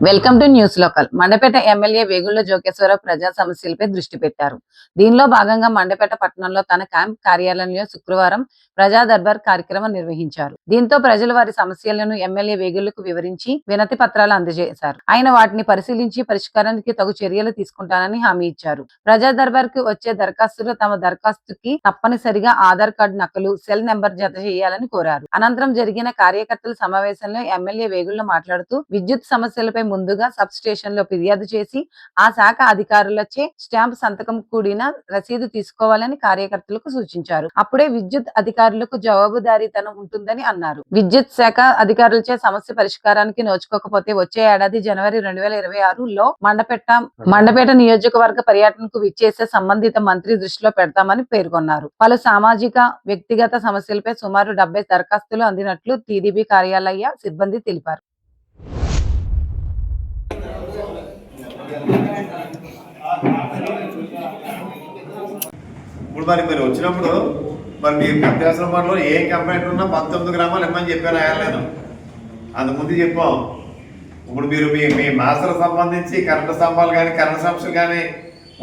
Welcome to news local. Mandapeta MLA Vegulla Jogeswara Rao ప్రజా సమస్యలపై దృష్టి పెట్టారు. దీనిలో భాగంగా మండపేట పట్టణంలో తన క్యాంప్ కార్యాలయంలో శుక్రవారం ప్రజా దర్బార్ కార్యక్రమం నిర్వహించారు. దీంతో ప్రజలు వారి సమస్యలను ఎమ్మెల్యే వేగుళ్లకు వివరించి వినతి పత్రాలు అందజేశారు. ఆయన వాటిని పరిశీలించి పరిష్కారానికి తగు చర్యలు తీసుకుంటానని హామీ ఇచ్చారు. ప్రజా దర్బార్ కు వచ్చే దరఖాస్తులు తమ దరఖాస్తుకి తప్పనిసరిగా ఆధార్ కార్డు నకలు, సెల్ నెంబర్ జత చేయాలని కోరారు. అనంతరం జరిగిన కార్యకర్తల సమావేశంలో ఎమ్మెల్యే వేగుళ్ల మాట్లాడుతూ విద్యుత్ సమస్యలపై ముందుగా సబ్ స్టేషన్ లో ఫిర్యాదు చేసి ఆ శాఖ అధికారులచే స్టాంప్ సంతకం కూడిన రసీదు తీసుకోవాలని కార్యకర్తలకు సూచించారు. అప్పుడే విద్యుత్ అధికారులకు జవాబుదారీతనం ఉంటుందని అన్నారు. విద్యుత్ శాఖ అధికారులచే సమస్య పరిష్కారానికి నోచుకోకపోతే వచ్చే ఏడాది జనవరి 2026లో మండపేట నియోజకవర్గ పర్యటనకు విచ్చేసే సంబంధిత మంత్రి దృష్టిలో పెడతామని పేర్కొన్నారు. పలు సామాజిక వ్యక్తిగత సమస్యలపై సుమారు 70 దరఖాస్తులు అందినట్లు టీడీపీ కార్యాలయ సిబ్బంది తెలిపారు. ఇప్పుడు మరి వచ్చినప్పుడు మరి మీరు అత్యవసర పనిలో ఏ కంప్లైంట్ ఉన్నా 19 గ్రామాలు ఇమ్మని చెప్పాను. అయ్యలేను అంతకుముందు చెప్పాం. ఇప్పుడు మీరు మీ మాస్టర్ సంబంధించి కరెంటు స్తంభాలు కానీ కరెంటు సమస్యలు కానీ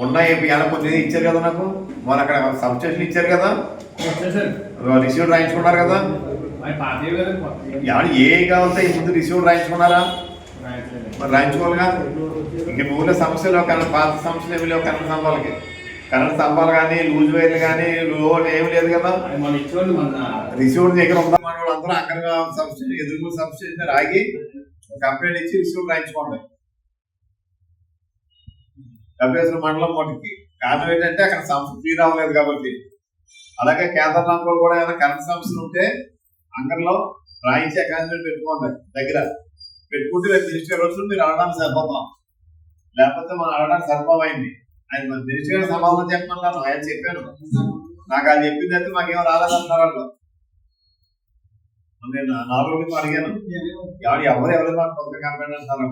ఉన్నాయి. ఎలా కొద్దిగా ఇచ్చారు కదా నాకు. వాళ్ళు అక్కడ సబ్స్టేషన్ ఇచ్చారు కదా, రిసీవ్డ్ రాయించుకున్నారు కదా. ఏ కావాలంటే ఈ ముందు రిసీవ్డ్ రాయించుకున్నారా? మరి రాయించుకోవాలిగా. ఇంక ఊళ్ళో సమస్యలు పాత సమస్యలు ఏమి లేవు. కరెంట్ స్తంభాలు కానీ లూజ్ వైర్లు కానీ లోన్ ఏమి లేదు కదా. రిసీవ్డ్ దగ్గర ఉన్న వాళ్ళు అందరూ అక్కడ సబ్స్టేషన్ ఎదురు సబ్స్టేషన్ ఆగి కంప్లైంట్ ఇచ్చి రిసీవ్డ్ రాయించుకోండి. డబ్బేశ్వర మండలం మొదటికి కారణం ఏంటంటే అక్కడ సమస్య ఫ్రీ రావలేదు కాబట్టి. అలాగే కేంద్రంలో కూడా ఏమైనా కరెంట్ సమస్యలు ఉంటే అంగంలో రాయించి అకాంట్మెంట్ పెట్టుకోండి. దగ్గర పెట్టుకుంటే మినిస్టర్ రోజులు మీరు అడగడానికి సరిపోతాం. లేకపోతే మనం అడగడానికి సరిపోయింది. ఆయన మన మినిస్టర్ గారు సమాధానం చెప్పమన్నాను. ఆయన చెప్పాను. నాకు అది చెప్పింది అయితే మాకేమో రాలేదంటున్నారు వాళ్ళు. నేను 4 అడిగాను. ఎవరు నాకు కొత్త కంప్లైంట్ అంటున్నారు.